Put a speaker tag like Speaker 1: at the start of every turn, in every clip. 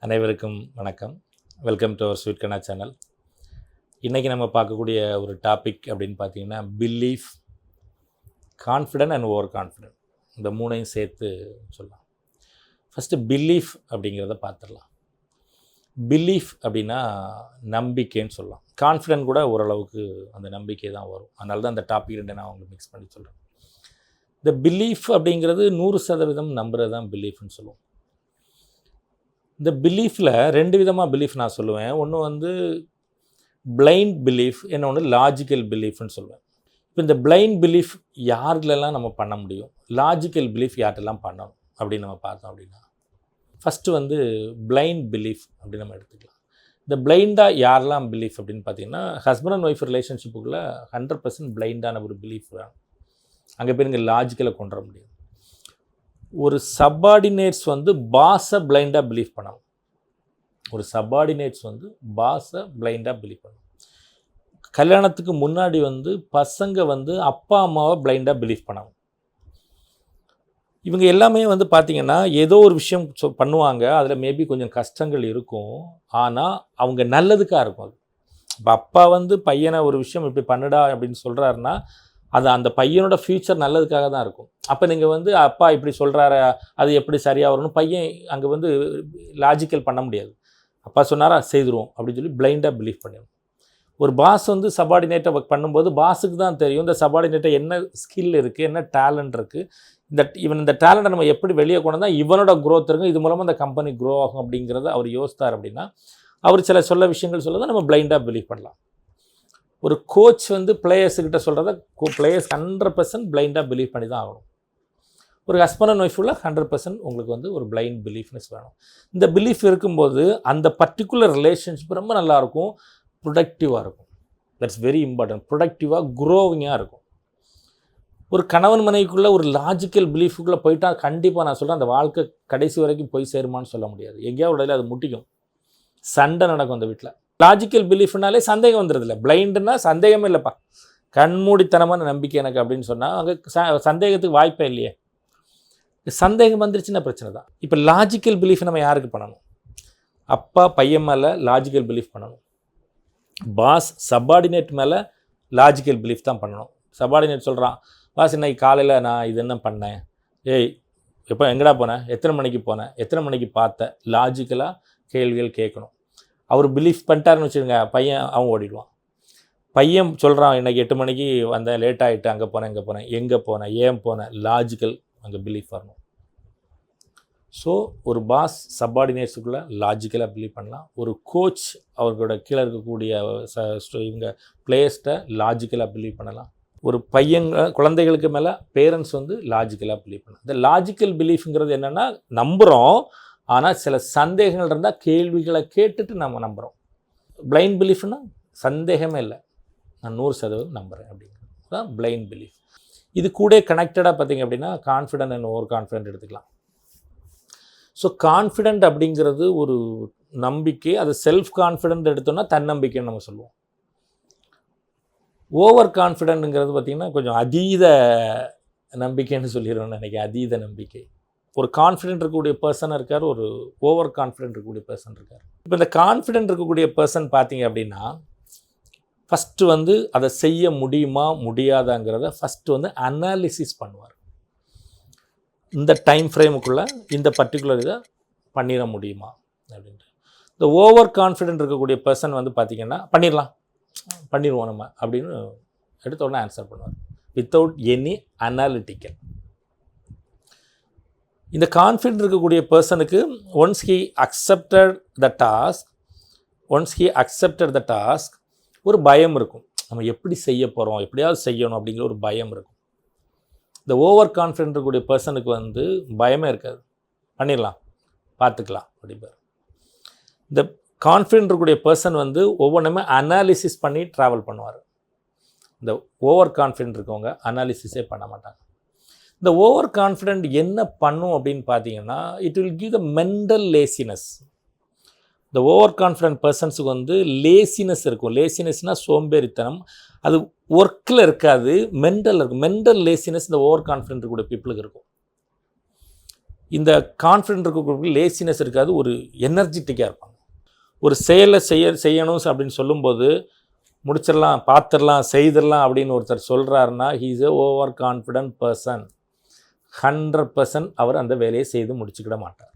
Speaker 1: அனைவருக்கும் வணக்கம். Welcome to our sweet Kanna channel. இன்றைக்கி நம்ம பார்க்கக்கூடிய ஒரு டாபிக் அப்படின்னு பார்த்தீங்கன்னா belief, confident and over confident, இந்த மூணையும் சேர்த்து சொல்லலாம். ஃபஸ்ட்டு பிலீஃப் அப்படிங்கிறத பார்த்துடலாம். பிலீஃப் அப்படின்னா நம்பிக்கைன்னு சொல்லலாம். கான்ஃபிடென்ட் கூட ஓரளவுக்கு அந்த நம்பிக்கை தான் வரும். அதனால தான் அந்த டாபிக் ரெண்டு நான் உங்களுக்கு மிக்ஸ் பண்ணி சொல்கிறேன். இந்த பிலீஃப் அப்படிங்கிறது 100% நம்புறது தான் பிலீஃப்னு சொல்லுவோம். இந்த பிலீஃபில் ரெண்டு விதமாக பிலீஃப் நான் சொல்லுவேன். ஒன்று வந்து பிளைண்ட் பிலீஃப், இன்னொன்று லாஜிக்கல் பிலீஃப்னு சொல்லுவேன். இப்போ இந்த பிளைண்ட் பிலீஃப் யாருலெல்லாம் நம்ம பண்ண முடியும், லாஜிக்கல் பிலீஃப் யார்ட்டெல்லாம் பண்ணணும் அப்படின்னு நம்ம பார்த்தோம் அப்படின்னா, ஃபஸ்ட்டு வந்து பிளைண்ட் பிலீஃப் அப்படின்னு நம்ம எடுத்துக்கலாம். இந்த பிளைண்டாக யாரெல்லாம் பிலீஃப் அப்படின்னு பார்த்தீங்கன்னா, ஹஸ்பண்ட் அண்ட் ஒய்ஃப் ரிலேஷன்ஷிப்புக்குள்ளே 100% பிளைண்டான ஒரு பிலீஃப் வேணும். அங்கே போய் நீங்கள் லாஜிக்கலை கொண்டு வர முடியும். ஒரு சப்பார்டினேட்ஸ் வந்து பாஸை பிளைண்டாக பிலீவ் பண்ணணும். ஒரு சப்பார்டினேட்ஸ் வந்து பாஸை பிளைண்டாக பிலீவ் பண்ணணும். கல்யாணத்துக்கு முன்னாடி வந்து பசங்க வந்து அப்பா அம்மாவை பிளைண்டாக பிலீவ் பண்ணணும். இவங்க எல்லாமே வந்து பார்த்திங்கன்னா ஏதோ ஒரு விஷயம் பண்ணுவாங்க, அதில் மேபி கொஞ்சம் கஷ்டங்கள் இருக்கும், ஆனால் அவங்க நல்லதுக்காக இருக்கும். அது இப்போ அப்பா வந்து பையனை ஒரு விஷயம் இப்படி பண்ணுடா அப்படின்னு சொல்கிறாருன்னா, அது அந்த பையனோட ஃப்யூச்சர் நல்லதுக்காக தான் இருக்கும். அப்போ நீங்கள் வந்து அப்பா இப்படி சொல்கிறாரு, அது எப்படி சரியாக வரணும், பையன் அங்கே வந்து லாஜிக்கல் பண்ண முடியாது. அப்பா சொன்னாரா செய்துருவோம் அப்படின்னு சொல்லி பிளைண்டாக பிலீவ் பண்ணிடும். ஒரு பாஸ் வந்து சபார்டினேட்டை பண்ணும்போது பாஸுக்கு தான் தெரியும் இந்த சபார்டினேட்டை என்ன ஸ்கில் இருக்குது, என்ன டேலண்ட் இருக்குது, இந்த டேலண்ட்டை நம்ம எப்படி வெளியே கொண்டு வந்தால் இவனோட க்ரோத் இருக்கும், இது மூலமாக இந்த கம்பெனி க்ரோ ஆகும் அப்படிங்கிறத அவர் யோசித்தார் அப்படின்னா, அவர் சில விஷயங்கள் சொல்லதை நம்ம பிளைண்டாக பிலீவ் பண்ணலாம். ஒரு கோச் வந்து பிளேயர்ஸுக்கிட்ட சொல்கிறத பிளேயர்ஸ் 100% பிளைண்டாக பிலீவ் பண்ணி தான் ஆகணும். ஒரு ஹஸ்பண்ட் அண்ட் ஒய்ஃபுள்ள 100% உங்களுக்கு வந்து ஒரு பிளைண்ட் பிலீஃப்னஸ் வேணும். இந்த பிலீஃப் இருக்கும்போது அந்த பர்டிகுலர் ரிலேஷன்ஷிப் ரொம்ப நல்லாயிருக்கும், ப்ரொடக்டிவாக இருக்கும். That's very important. ப்ரொடக்டிவாக க்ரோவிங்காக இருக்கும். ஒரு கணவன் மனைவிக்குள்ளே ஒரு லாஜிக்கல் பிலீஃபுக்குள்ளே போயிட்டால் கண்டிப்பாக நான் சொல்கிறேன், அந்த வாழ்க்கை கடைசி வரைக்கும் போய் சேருமான்னு சொல்ல முடியாது. எங்கேயாவது உடனே அது முட்டிக்கும், சண்டை நடக்கும் அந்த வீட்டில். லாஜிக்கல் பிலீஃப்னாலே சந்தேகம் வந்துடுதில்ல. பிளைண்டுன்னா சந்தேகமே இல்லைப்பா, கண்மூடித்தனமான நம்பிக்கை எனக்கு அப்படின்னு சொன்னால் அங்கே சந்தேகத்துக்கு வாய்ப்பே இல்லையே. சந்தேகம் வந்துருச்சுன்னா பிரச்சனை தான். இப்போ லாஜிக்கல் பிலீஃப் நம்ம யாருக்கு பண்ணணும்? அப்பா பையன் மேலே லாஜிக்கல் பிலீஃப் பண்ணணும். பாஸ் சப்பார்டினேட் மேலே லாஜிக்கல் பிலீஃப் தான் பண்ணணும். சப்பார்டினேட் சொல்கிறான், பாஸ் இன்னைக்கு காலையில் நான் இது என்ன பண்ணேன், ஏய் எப்போ எங்கடா போனேன், எத்தனை மணிக்கு போனேன், எத்தனை மணிக்கு பார்த்தேன், லாஜிக்கலாக கேள்விகள் கேட்கணும். அவர் பிலீஃப் பண்ணிட்டாருன்னு வச்சுருங்க, பையன் அவன் ஓடிடுவான். பையன் சொல்கிறான் இன்றைக்கி 8 மணிக்கு வந்தேன், லேட் ஆகிட்டு, அங்கே போனேன், இங்கே போனேன், எங்கே போனேன், ஏன் போனேன், லாஜிக்கல் அங்கே பிலீஃப் வரணும். ஸோ ஒரு பாஸ் சப்பார்டினேட்ஸுக்குள்ளே லாஜிக்கலாக பிலீவ் பண்ணலாம். ஒரு கோச் அவர்களோட கீழே இருக்கக்கூடிய இவங்க பிளேயர்ஸ்ட்டை லாஜிக்கலாக பிலீவ் பண்ணலாம். ஒரு குழந்தைகளுக்கு மேலே பேரண்ட்ஸ் வந்து லாஜிக்கலாக பிலீவ் பண்ணலாம். இந்த லாஜிக்கல் பிலீஃப்ங்கிறது என்னென்னா, நம்புகிறோம் ஆனால் சில சந்தேகங்கள் இருந்தால் கேள்விகளை கேட்டுட்டு நம்ம நம்புகிறோம். பிளைண்ட் பிலீஃப்னா சந்தேகமே இல்லை, நான் 100% நம்புகிறேன் அப்படிங்கிறது தான் பிளைண்ட் பிலீஃப். இது கூட கனெக்டடாக பார்த்திங்க அப்படின்னா கான்ஃபிடென்ட் அண்ட் ஓவர் கான்ஃபிடென்ட் எடுத்துக்கலாம். ஸோ கான்ஃபிடென்ட் அப்படிங்கிறது ஒரு நம்பிக்கை, அது செல்ஃப் கான்ஃபிடென்ட் எடுத்தோன்னா தன்னம்பிக்கைன்னு நம்ம சொல்லுவோம். ஓவர் கான்ஃபிடென்ட்டுங்கிறது பார்த்திங்கன்னா கொஞ்சம் அதீத நம்பிக்கைன்னு சொல்லிடுவோம்னு நினைக்கிறேன். அதீத நம்பிக்கை. ஒரு கான்ஃபிடென்ட் இருக்கக்கூடிய பர்சனாக இருக்கார், ஒரு ஓவர் கான்ஃபிடென்ட் இருக்கக்கூடிய பர்சன் இருக்கார். இப்போ இந்த கான்ஃபிடென்ட் இருக்கக்கூடிய பர்சன் பார்த்தீங்க அப்படின்னா, ஃபஸ்ட்டு வந்து அதை செய்ய முடியுமா முடியாதாங்கிறத ஃபஸ்ட்டு வந்து அனாலிசிஸ் பண்ணுவார். இந்த டைம் ஃப்ரேமுக்குள்ளே இந்த பர்டிகுலர் இதை பண்ணிட முடியுமா அப்படின்ட்டு. இந்த ஓவர் கான்ஃபிடென்ட் இருக்கக்கூடிய பர்சன் வந்து பார்த்திங்கன்னா பண்ணிடுவோம் நம்ம அப்படின்னு எடுத்த உடனே ஆன்சர் பண்ணுவார், வித்தவுட் எனி அனாலிட்டிக்கல். இந்த கான்ஃபிடென்ட் இருக்கக்கூடிய பர்சனுக்கு once he accepted the task ஒரு பயம் இருக்கும். நம்ம எப்படி செய்ய போகிறோம், எப்படியாவது செய்யணும் அப்படிங்கிற ஒரு பயம் இருக்கும். இந்த ஓவர் கான்ஃபிடென்ட் இருக்கக்கூடிய பர்சனுக்கு வந்து பயமே இருக்காது, பண்ணிடலாம், பார்த்துக்கலாம் அப்படிப்பார். இந்த கான்ஃபிடென்ட் இருக்கக்கூடிய பர்சன் வந்து ஒவ்வொன்றுமே அனாலிசிஸ் பண்ணி ட்ராவல் பண்ணுவார். இந்த ஓவர் கான்ஃபிடென்ட் இருக்கவங்க அனாலிசிஸே பண்ண மாட்டாங்க. இந்த ஓவர் கான்ஃபிடென்ட் என்ன பண்ணும் அப்படின்னு பார்த்தீங்கன்னா, it will give the mental laziness. இந்த ஓவர் கான்ஃபிடென்ட் பர்சன்ஸுக்கு வந்து லேசினஸ் இருக்கும். லேசினஸ்னால் சோம்பேறித்தனம், அது ஒர்க்கில் இருக்காது, மென்டல் இருக்கும். மென்டல் லேசினஸ் இந்த ஓவர் கான்ஃபிடென்ட் இருக்கக்கூடிய பீப்புளுக்கு இருக்கும். இந்த கான்ஃபிடென்ட் இருக்கிறவங்களுக்கு லேசினஸ் இருக்காது, ஒரு எனர்ஜெட்டிக்காக இருப்பாங்க. ஒரு செயலை செய்யணும் அப்படின்னு சொல்லும்போது முடிச்சிடலாம், பார்த்துடலாம், செய்திடலாம் அப்படின்னு ஒருத்தர் சொல்கிறாருன்னா he is a over confident person. 100% அவர் அந்த வேலையை செய்து முடிச்சுக்கிட மாட்டார்.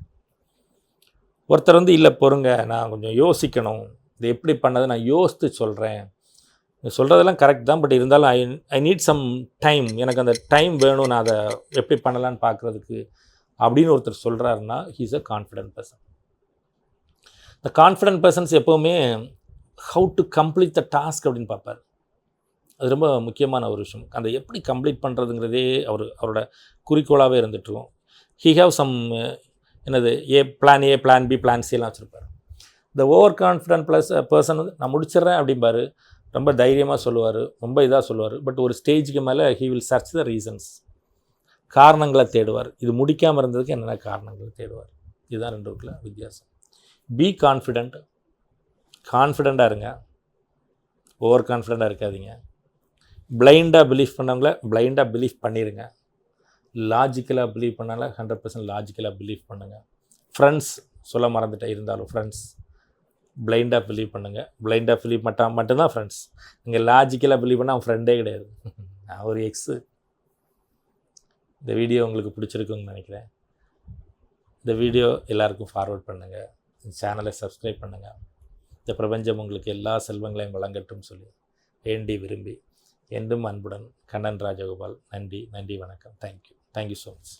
Speaker 1: ஒருத்தர் வந்து இல்லை பொறுங்க, நான் கொஞ்சம் யோசிக்கணும், இது எப்படி பண்ணதை நான் யோசித்து சொல்கிறேன், சொல்கிறதெல்லாம் கரெக்ட் தான், பட் இருந்தாலும் ஐ நீட் சம் டைம், எனக்கு அந்த டைம் வேணும், நான் அதை எப்படி பண்ணலான்னு பார்க்குறதுக்கு அப்படின்னு ஒருத்தர் சொல்கிறாருன்னா he is a confident person. இந்த கான்ஃபிடென்ட் பர்சன்ஸ் எப்போவுமே how to complete the task அப்படின்னு பார்ப்பார். அது ரொம்ப முக்கியமான ஒரு விஷயம். அந்த எப்படி கம்ப்ளீட் பண்ணுறதுங்கிறதே அவரோட குறிக்கோளாகவே இருந்துகிட்ருக்கும். ஹீ ஹேவ் சம் என்னது plan A, plan B, plan சிலாம் வச்சுருப்பார். இந்த ஓவர் கான்ஃபிடென்ட் பர்சன் வந்து நான் முடிச்சிடுறேன் அப்படிம்பாரு, ரொம்ப தைரியமாக சொல்லுவார், ரொம்ப இதாக சொல்லுவார். பட் ஒரு ஸ்டேஜுக்கு மேலே he will search the reasons, காரணங்களை தேடுவார். இது முடிக்காமல் இருந்ததுக்கு என்னென்ன காரணங்களை தேடுவார். இதுதான் ரெண்டுக்குள்ள வித்தியாசம். பி கான்ஃபிடென்ட், கான்ஃபிடெண்ட்டாக இருங்க, ஓவர் கான்ஃபிடெண்ட்டாக இருக்காதீங்க. பிளைண்டாக பிலீவ் பண்ணவங்கள பிளைண்டாக பிலீவ் பண்ணிடுங்க. லாஜிக்கலாக பிலீவ் பண்ணால 100% லாஜிக்கலாக பிலீவ் பண்ணுங்கள். ஃப்ரெண்ட்ஸ் சொல்ல மறந்துட்டேன், இருந்தாலும் ஃப்ரெண்ட்ஸ் பிளைண்டாக பிலீவ் பண்ணுங்கள். பிளைண்டாக பிலீவ் மட்டும்தான் ஃப்ரெண்ட்ஸ். நீங்கள் லாஜிக்கலாக பிலீவ் பண்ணால் அவன் ஃப்ரெண்டே கிடையாது, நான் ஒரு எக்ஸு. இந்த வீடியோ உங்களுக்கு பிடிச்சிருக்குன்னு நினைக்கிறேன். இந்த வீடியோ எல்லாருக்கும் ஃபார்வர்ட் பண்ணுங்கள். சேனலை சப்ஸ்கிரைப் பண்ணுங்கள். இந்த பிரபஞ்சம் உங்களுக்கு எல்லா செல்வங்களையும் வழங்கட்டும் சொல்லி வேண்டி விரும்பி என்றும் அன்புடன் கண்ணன் ராஜகோபால். நன்றி, வணக்கம். Thank you so much.